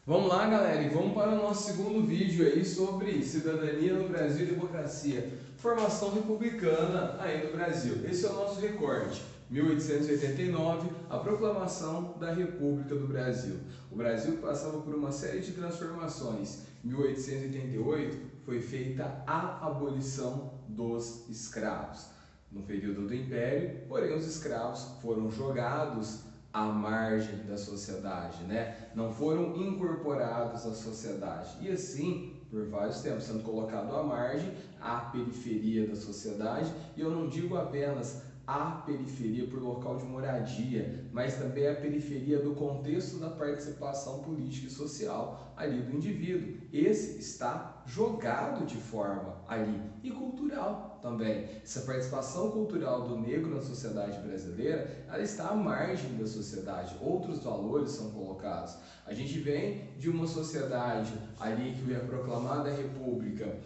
Vamos lá, galera, e vamos para o nosso segundo vídeo aí sobre cidadania no Brasil e democracia. Formação republicana aí no Brasil. Esse é o nosso recorte. 1889, a proclamação da República do Brasil. O Brasil passava por uma série de transformações. 1888 foi feita a abolição dos escravos. No período do Império, porém, os escravos foram jogados à margem da sociedade, né? Não foram incorporados à sociedade. E assim, por vários tempos, sendo colocado à margem, à periferia da sociedade, e eu não digo apenas a periferia por local de moradia, mas também a periferia do contexto da participação política e social ali do indivíduo. Esse está jogado de forma ali e cultural também. Essa participação cultural do negro na sociedade brasileira, ela está à margem da sociedade. Outros valores são colocados. A gente vem de uma sociedade ali que é proclamada a república,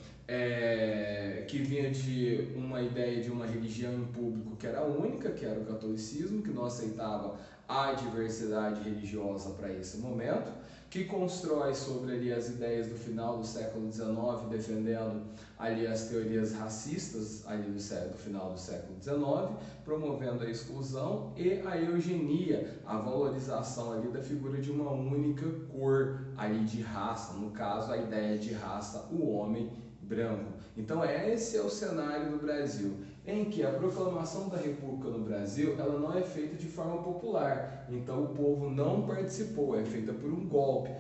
que vinha de uma ideia de uma religião em público que era única, que era o catolicismo, que não aceitava a diversidade religiosa para esse momento, que constrói sobre ali as ideias do final do século XIX, defendendo ali as teorias racistas ali do final do século XIX, promovendo a exclusão e a eugenia, a valorização ali da figura de uma única cor ali de raça, no caso a ideia de raça, o homem branco. Então esse é o cenário do Brasil, em que a proclamação da República no Brasil, ela não é feita de forma popular, então o povo não participou, é feita por um golpe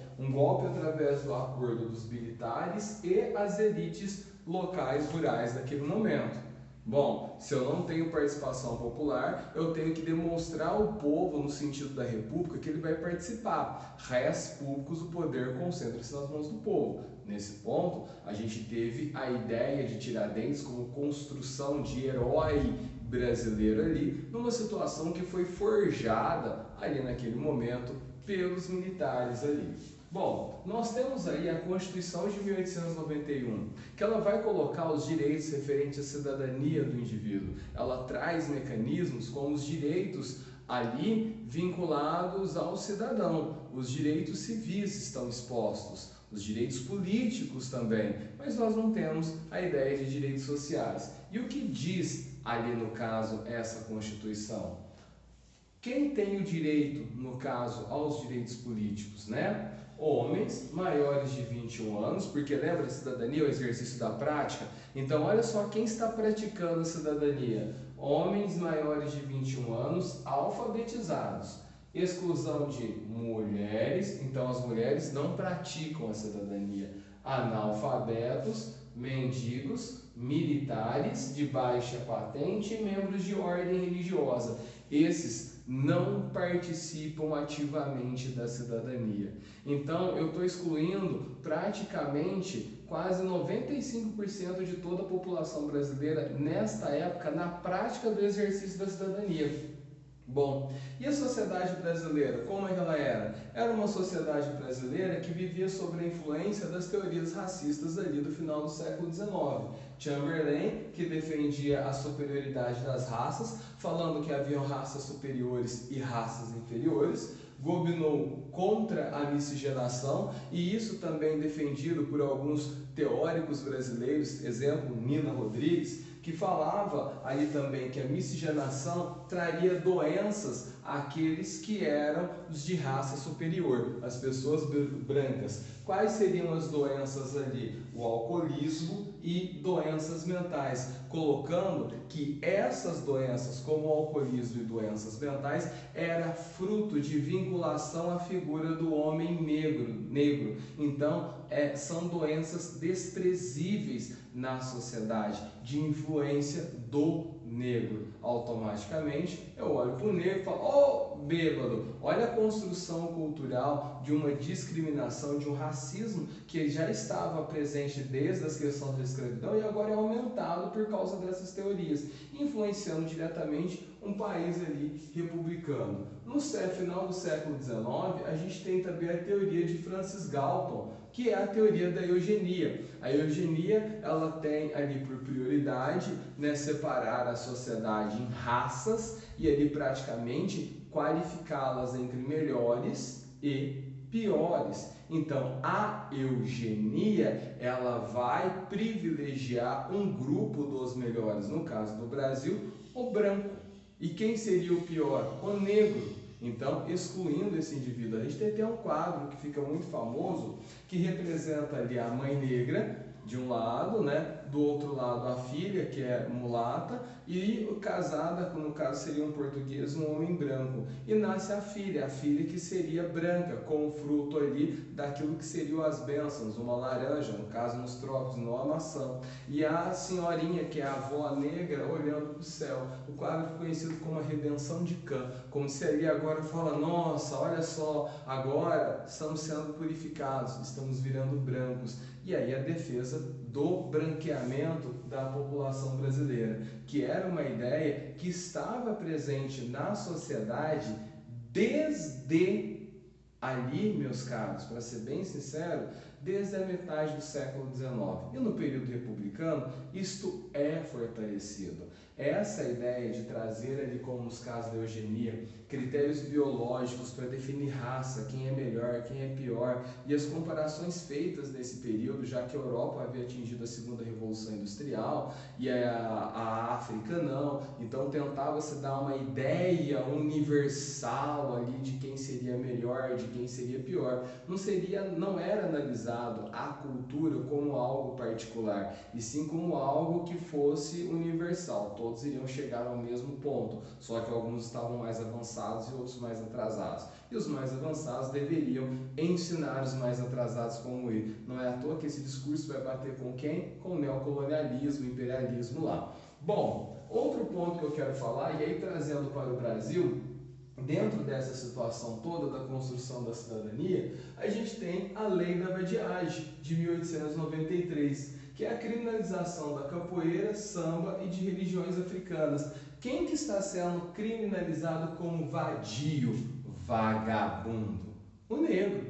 através do acordo dos militares e as elites locais rurais daquele momento. Bom, se eu não tenho participação popular, eu tenho que demonstrar ao povo, no sentido da república, que ele vai participar. Res públicos, o poder concentra-se nas mãos do povo. Nesse ponto, a gente teve a ideia de Tiradentes como construção de herói brasileiro ali, numa situação que foi forjada ali naquele momento pelos militares ali. Bom, nós temos aí a Constituição de 1891, que ela vai colocar os direitos referentes à cidadania do indivíduo. Ela traz mecanismos como os direitos ali vinculados ao cidadão. Os direitos civis estão expostos, os direitos políticos também, mas nós não temos a ideia de direitos sociais. E o que diz ali no caso essa Constituição? Quem tem o direito, no caso, aos direitos políticos, né? Homens maiores de 21 anos, porque lembra, a cidadania é o exercício da prática. Então, olha só quem está praticando a cidadania: homens maiores de 21 anos alfabetizados. Exclusão de mulheres, então as mulheres não praticam a cidadania. Analfabetos, mendigos, militares de baixa patente e membros de ordem religiosa. Esses não participam ativamente da cidadania. Então, eu estou excluindo praticamente quase 95% de toda a população brasileira nesta época na prática do exercício da cidadania. Bom, e a sociedade brasileira, como é que ela era? Era uma sociedade brasileira que vivia sob a influência das teorias racistas ali do final do século XIX. Chamberlain, que defendia a superioridade das raças, falando que haviam raças superiores e raças inferiores. Gobineau contra a miscigenação, e isso também defendido por alguns teóricos brasileiros, exemplo, Nina Rodrigues, que falava ali também que a miscigenação traria doenças àqueles que eram os de raça superior, as pessoas brancas. Quais seriam as doenças ali? O alcoolismo e doenças mentais, colocando que essas doenças, como o alcoolismo e doenças mentais, era fruto de vinculação à figura do homem negro. Então, são doenças desprezíveis na sociedade, de influência do negro. Automaticamente eu olho para o negro e falo: ô bêbado, olha a construção cultural de uma discriminação, de um racismo que já estava presente desde as questões da escravidão e agora é aumentado por causa dessas teorias, influenciando diretamente um país ali republicano. No final do século XIX, a gente tem também a teoria de Francis Galton, que é a teoria da eugenia. A eugenia, ela tem ali por prioridade, né, separar a sociedade em raças e ali praticamente qualificá-las entre melhores e piores. Então, a eugenia, ela vai privilegiar um grupo dos melhores, no caso do Brasil, o branco. E quem seria o pior? O negro. Então, excluindo esse indivíduo. A gente tem até um quadro que fica muito famoso, que representa ali a mãe negra, de um lado, né? Do outro lado a filha, que é mulata, e casada, no caso seria um português, um homem branco. E nasce a filha que seria branca, com o fruto ali daquilo que seriam as bênçãos, uma laranja, no caso nos trópicos, não a maçã. E a senhorinha, que é a avó negra, olhando para o céu. O quadro conhecido como a Redenção de Cã, como se ali agora fala, nossa, olha só, agora estamos sendo purificados, estamos virando brancos. E aí a defesa do branqueamento da população brasileira, que era uma ideia que estava presente na sociedade desde ali, meus caros, para ser bem sincero, desde a metade do século XIX. E no período republicano, isto é fortalecido. Essa ideia de trazer ali, como nos casos da eugenia, critérios biológicos para definir raça, quem é melhor, quem é pior, e as comparações feitas nesse período, já que a Europa havia atingido a segunda revolução industrial e a África não, então tentava-se dar uma ideia universal ali de quem seria melhor, de quem seria pior. Não era analisado a cultura como algo particular, e sim como algo que fosse universal. Todos iriam chegar ao mesmo ponto, só que alguns estavam mais avançados e outros mais atrasados. E os mais avançados deveriam ensinar os mais atrasados como ele. Não é à toa que esse discurso vai bater com quem? Com o neocolonialismo, o imperialismo lá. Bom, outro ponto que eu quero falar, e aí trazendo para o Brasil, dentro dessa situação toda da construção da cidadania, a gente tem a Lei da Vadiagem, de 1893, que é a criminalização da capoeira, samba e de religiões africanas. Quem que está sendo criminalizado como vadio, vagabundo? O negro.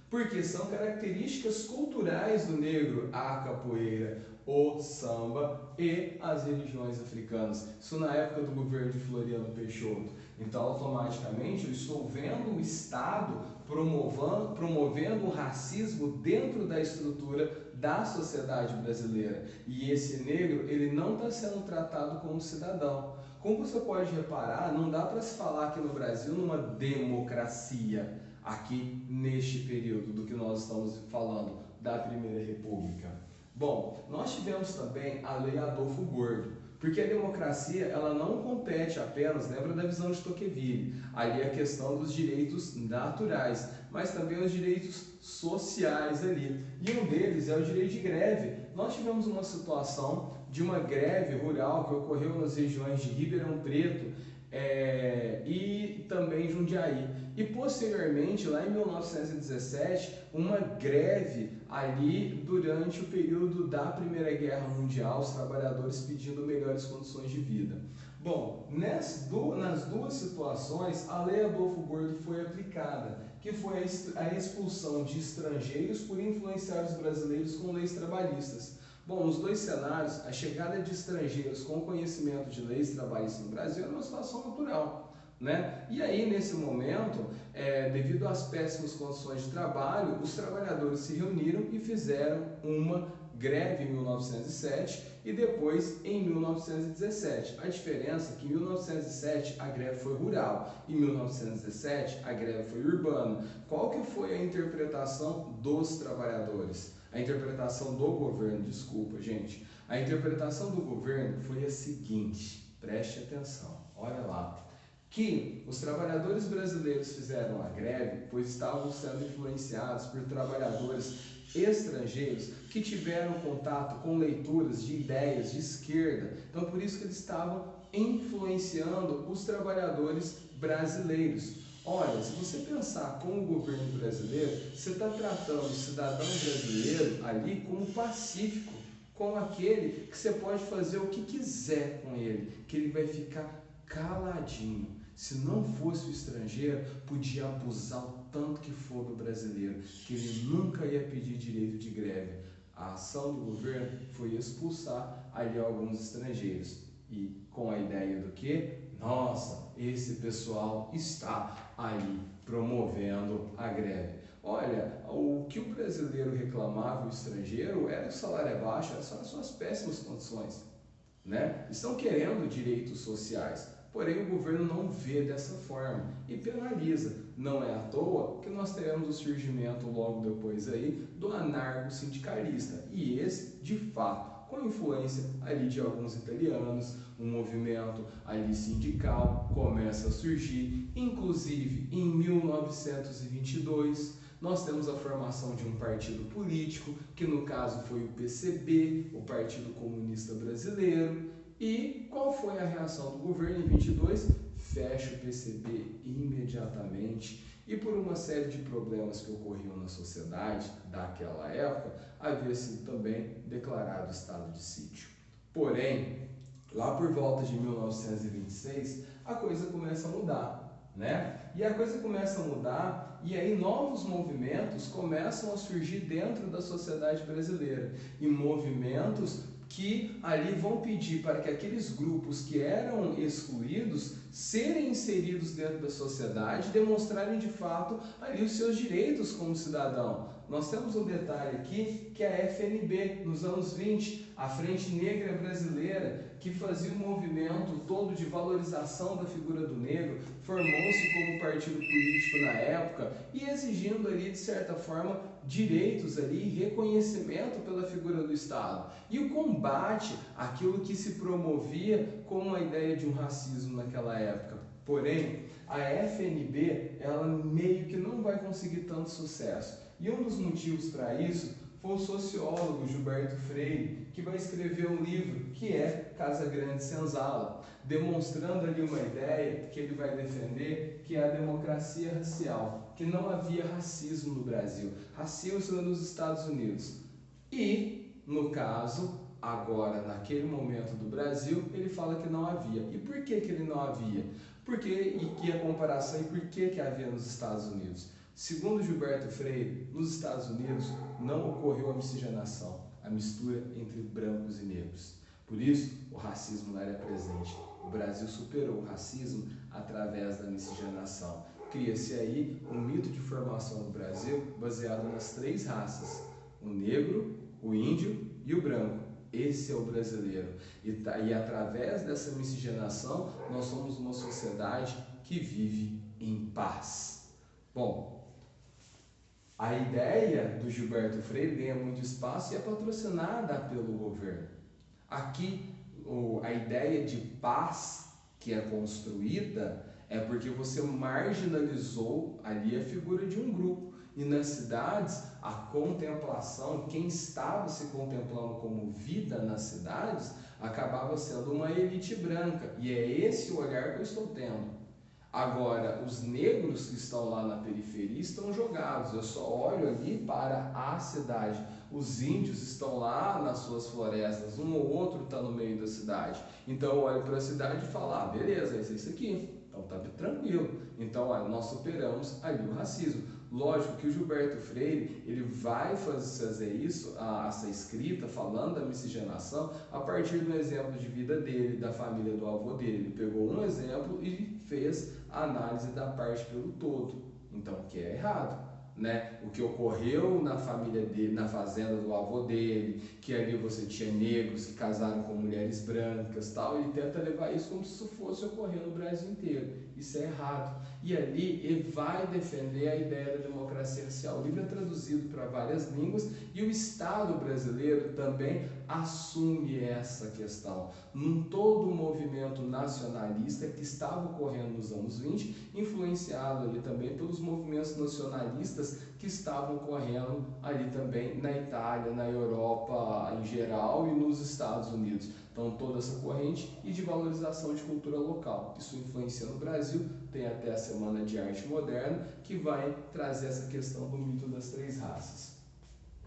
Porque são características culturais do negro a capoeira, o samba e as religiões africanas. Isso na época do governo de Floriano Peixoto. Então, automaticamente, eu estou vendo o Estado promovendo o racismo dentro da estrutura da sociedade brasileira. E esse negro, ele não está sendo tratado como cidadão. Como você pode reparar, não dá para se falar aqui no Brasil numa democracia, aqui neste período do que nós estamos falando, da Primeira República. Bom, nós tivemos também a Lei Adolfo Gordo, porque a democracia, ela não compete apenas, lembra da visão de Tocqueville, ali a questão dos direitos naturais, mas também os direitos sociais ali. E um deles é o direito de greve. Nós tivemos uma situação de uma greve rural que ocorreu nas regiões de Ribeirão Preto e também Jundiaí. E posteriormente, lá em 1917, uma greve ali durante o período da Primeira Guerra Mundial, os trabalhadores pedindo melhores condições de vida. Bom, nas duas situações, a Lei Adolfo Gordo foi aplicada, que foi a expulsão de estrangeiros por influenciar os brasileiros com leis trabalhistas. Bom, nos dois cenários, a chegada de estrangeiros com conhecimento de leis trabalhistas no Brasil era uma situação natural, né? E aí, nesse momento, devido às péssimas condições de trabalho, os trabalhadores se reuniram e fizeram uma greve em 1907 e depois em 1917. A diferença é que em 1907 a greve foi rural, em 1917 a greve foi urbana. Qual que foi a interpretação dos trabalhadores? A interpretação do governo, desculpa, gente. A interpretação do governo foi a seguinte, preste atenção, olha lá. Que os trabalhadores brasileiros fizeram a greve pois estavam sendo influenciados por trabalhadores estrangeiros que tiveram contato com leituras de ideias de esquerda. Então, por isso que eles estavam influenciando os trabalhadores brasileiros. Olha, se você pensar com o governo brasileiro, você está tratando o cidadão brasileiro ali como pacífico, como aquele que você pode fazer o que quiser com ele, que ele vai ficar caladinho. Se não fosse o estrangeiro, podia abusar o tanto que for do brasileiro, que ele nunca ia pedir direito de greve. A ação do governo foi expulsar ali alguns estrangeiros. E com a ideia do que? Nossa, esse pessoal está aí promovendo a greve. olha, o que o brasileiro reclamava, o estrangeiro, era que o salário é baixo, era só as suas péssimas condições, né? Estão querendo direitos sociais, porém o governo não vê dessa forma e penaliza. Não é à toa que nós teremos o surgimento logo depois aí do anarco-sindicalista, e esse, de fato, com influência ali de alguns italianos, um movimento ali sindical começa a surgir, inclusive em 1922, nós temos a formação de um partido político, que no caso foi o PCB, o Partido Comunista Brasileiro. E qual foi a reação do governo em 22? Fecha o PCB imediatamente. E por uma série de problemas que ocorriam na sociedade daquela época, havia sido também declarado estado de sítio. Porém, lá por volta de 1926, a coisa começa a mudar, né? E a coisa começa a mudar e aí novos movimentos começam a surgir dentro da sociedade brasileira. E movimentos que ali vão pedir para que aqueles grupos que eram excluídos serem inseridos dentro da sociedade, demonstrarem de fato ali os seus direitos como cidadão. Nós temos um detalhe aqui que é a FNB, nos anos 20, a Frente Negra Brasileira, que fazia um movimento todo de valorização da figura do negro, formou-se como partido político na época e exigindo ali, de certa forma, direitos ali, reconhecimento pela figura do Estado. E o combate àquilo que se promovia como a ideia de um racismo naquela época. Porém, a FNB, ela meio que não vai conseguir tanto sucesso. E um dos motivos para isso foi o sociólogo Gilberto Freire, que vai escrever um livro que é Casa Grande Senzala, demonstrando ali uma ideia que ele vai defender, que é a democracia racial, que não havia racismo no Brasil, racismo nos Estados Unidos. E, no caso, agora, naquele momento do Brasil, ele fala que não havia. E por que ele não havia? Porque, e que a comparação e por que havia nos Estados Unidos? Segundo Gilberto Freire, nos Estados Unidos não ocorreu a miscigenação, a mistura entre brancos e negros. Por isso, o racismo não era presente. O Brasil superou o racismo através da miscigenação. Cria-se aí um mito de formação do Brasil baseado nas três raças: o negro, o índio e o branco. Esse é o brasileiro. E através dessa miscigenação, nós somos uma sociedade que vive em paz. Bom, a ideia do Gilberto Freire ganha muito espaço e é patrocinada pelo governo. Aqui, a ideia de paz que é construída é porque você marginalizou ali a figura de um grupo. E nas cidades, a contemplação, quem estava se contemplando como vida nas cidades, acabava sendo uma elite branca. E é esse o olhar que eu estou tendo. Agora, os negros que estão lá na periferia estão jogados. Eu só olho ali para a cidade. Os índios estão lá nas suas florestas, um ou outro está no meio da cidade. Então eu olho para a cidade e falo, ah, beleza, esse é isso aqui. Então tá tranquilo. Então, olha, nós superamos ali o racismo. Lógico que o Gilberto Freire, ele vai fazer isso, essa escrita, falando da miscigenação, a partir do exemplo de vida dele, da família do avô dele. Ele pegou um exemplo e fez a análise da parte pelo todo. Então, o que é errado, né? O que ocorreu na família dele, na fazenda do avô dele, que ali você tinha negros que casaram com mulheres brancas, tal, ele tenta levar isso como se isso fosse ocorrer no Brasil inteiro. Isso é errado. E ali ele vai defender a ideia da democracia racial. O livro é traduzido para várias línguas e o Estado brasileiro também assume essa questão. Num todo o movimento nacionalista que estava ocorrendo nos anos 20, influenciado ali também pelos movimentos nacionalistas que estavam ocorrendo ali também na Itália, na Europa em geral e nos Estados Unidos. Então toda essa corrente e de valorização de cultura local. Isso influencia no Brasil, tem até a Semana de Arte Moderna, que vai trazer essa questão do mito das três raças.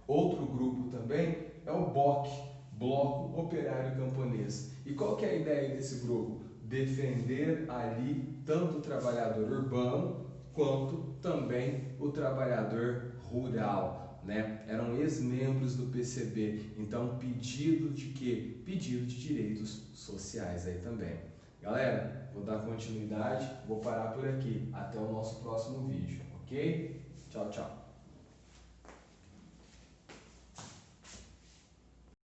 Outro grupo também é o BOC, Bloco Operário Camponês. E qual que é a ideia desse grupo? Defender ali tanto o trabalhador urbano quanto também o trabalhador rural, né? Eram ex-membros do PCB, então pedido de quê? Pedido de direitos sociais aí também. Galera, vou dar continuidade, vou parar por aqui. Até o nosso próximo vídeo, ok? Tchau, tchau.